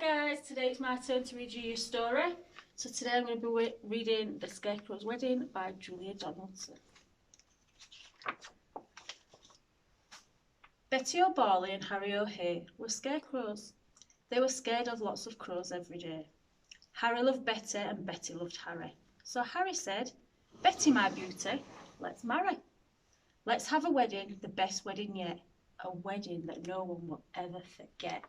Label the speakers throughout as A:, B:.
A: guys, today it's my turn to read you your story. So today I'm going to be reading The Scarecrow's Wedding by Julia Donaldson. Betty O'Barley and Harry O'Hare were scarecrows. They were scared of lots of crows every day. Harry loved Betty and Betty loved Harry. So Harry said, "Betty, my beauty, let's marry. Let's have a wedding, the best wedding yet. A wedding that no one will ever forget."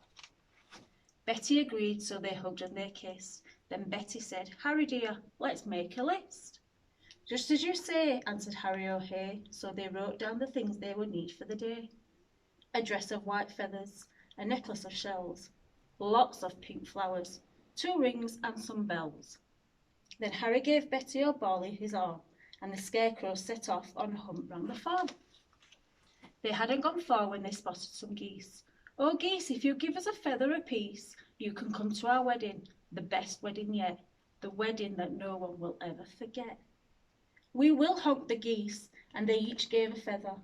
A: Betty agreed, so they hugged and they kissed. Then Betty said, "Harry dear, let's make a list." "Just as you say," answered Harry O'Hare, so they wrote down the things they would need for the day. A dress of white feathers, a necklace of shells, lots of pink flowers, 2 rings and some bells. Then Harry gave Betty O'Barley his arm, and the Scarecrows set off on a hunt round the farm. They hadn't gone far when they spotted some geese. "Oh geese, if you give us a feather apiece, you can come to our wedding, the best wedding yet, the wedding that no one will ever forget." "We will," honked the geese, and they each gave a feather.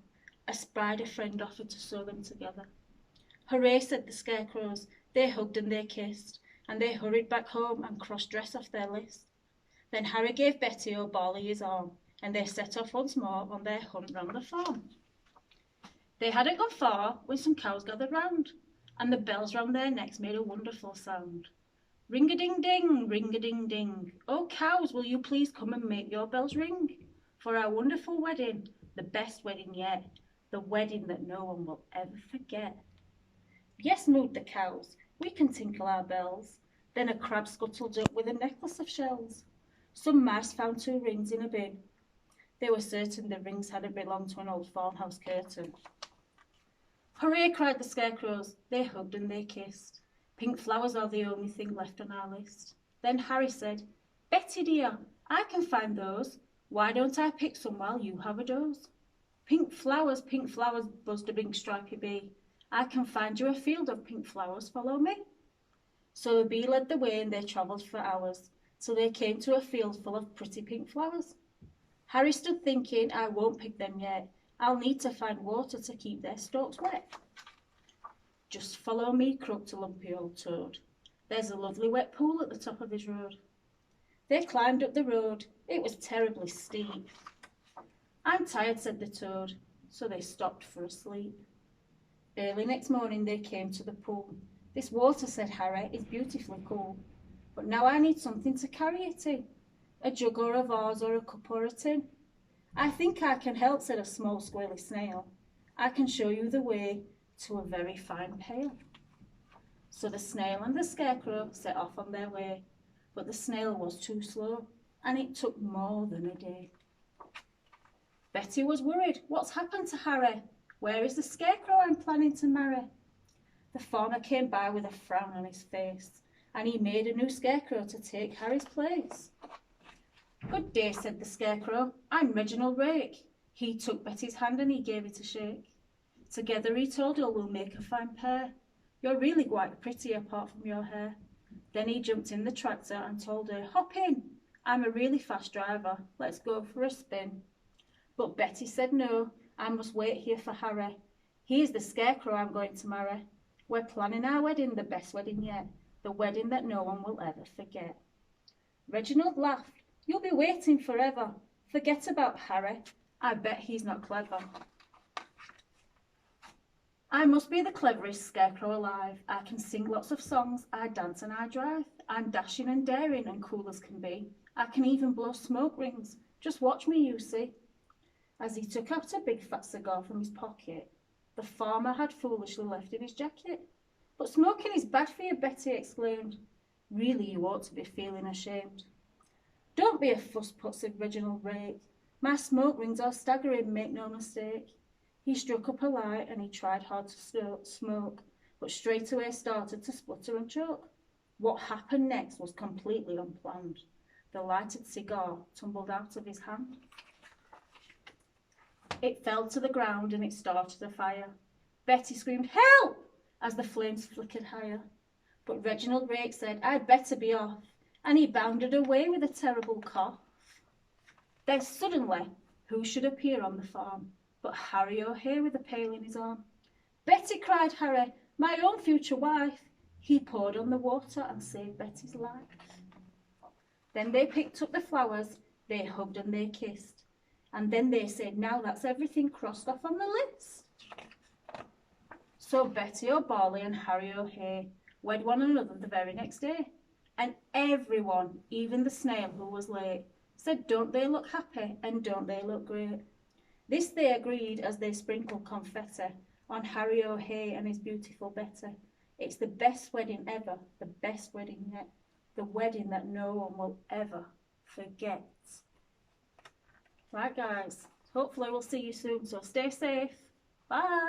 A: A spider friend offered to sew them together. "Hooray," said the Scarecrows. They hugged and they kissed, and they hurried back home and crossed dress off their list. Then Harry gave Betty O'Barley his arm, and they set off once more on their hunt round the farm. They hadn't gone far when some cows gathered round, and the bells round their necks made a wonderful sound. "Ring-a-ding-ding, ring-a-ding-ding, oh cows, will you please come and make your bells ring? For our wonderful wedding, the best wedding yet, the wedding that no one will ever forget." "Yes," mooed the cows, "we can tinkle our bells." Then a crab scuttled up with a necklace of shells. Some mice found 2 rings in a bin. They were certain the rings hadn't belonged to an old farmhouse curtain. "Hooray," cried the Scarecrows. They hugged and they kissed. "Pink flowers are the only thing left on our list." Then Harry said, "Betty dear, I can find those. Why don't I pick some while you have a doze?" Pink flowers," buzzed a big stripy bee. "I can find you a field of pink flowers, follow me." So the bee led the way and they travelled for hours, till they came to a field full of pretty pink flowers. Harry stood thinking, "I won't pick them yet. I'll need to find water to keep their stalks wet." "Just follow me," croaked a lumpy old toad. "There's a lovely wet pool at the top of his road." They climbed up the road. It was terribly steep. "I'm tired," said the toad, so they stopped for a sleep. Early next morning they came to the pool. "This water," said Harry, "is beautifully cool. But now I need something to carry it in. A jug or a vase or a cup or a tin." "I think I can help," said a small squirrely snail. "I can show you the way to a very fine pail." So the snail and the Scarecrow set off on their way, but the snail was too slow, and it took more than a day. Betty was worried. "What's happened to Harry? Where is the Scarecrow I'm planning to marry?" The farmer came by with a frown on his face, and he made a new Scarecrow to take Harry's place. "Good day," said the Scarecrow. "I'm Reginald Rake." He took Betty's hand and he gave it a shake. "Together," he told her, "we'll make a fine pair. You're really quite pretty apart from your hair." Then he jumped in the tractor and told her, "Hop in. I'm a really fast driver. Let's go for a spin." But Betty said, "No, I must wait here for Harry. He's the Scarecrow I'm going to marry. We're planning our wedding, the best wedding yet, the wedding that no one will ever forget." Reginald laughed. "You'll be waiting forever. Forget about Harry. I bet he's not clever." "I must be the cleverest Scarecrow alive. I can sing lots of songs, I dance and I drive. I'm dashing and daring and cool as can be. I can even blow smoke rings. Just watch me, you see." As he took out a big fat cigar from his pocket, the farmer had foolishly left in his jacket. "But smoking is bad for you," Betty exclaimed. "Really, you ought to be feeling ashamed." "Don't be a fusspot," said Reginald Rake. "My smoke rings are staggering, make no mistake." He struck up a light and he tried hard to smoke, but straight away started to splutter and choke. What happened next was completely unplanned. The lighted cigar tumbled out of his hand. It fell to the ground and it started a fire. Betty screamed, "Help!" as the flames flickered higher. But Reginald Rake said, "I'd better be off," and he bounded away with a terrible cough. Then suddenly, who should appear on the farm but Harry O'Hare with a pail in his arm. "Betty," cried Harry, "my own future wife." He poured on the water and saved Betty's life. Then they picked up the flowers, they hugged and they kissed. And then they said, now that's everything crossed off on the list. So Betty O'Barley and Harry O'Hay wed one another the very next day. And everyone, even the snail who was late, said, don't they look happy and don't they look great? This they agreed as they sprinkled confetti on Harry O'Hay and his beautiful Betty. It's the best wedding ever, the best wedding yet, the wedding that no one will ever forget. Right guys, hopefully we'll see you soon, so stay safe. Bye.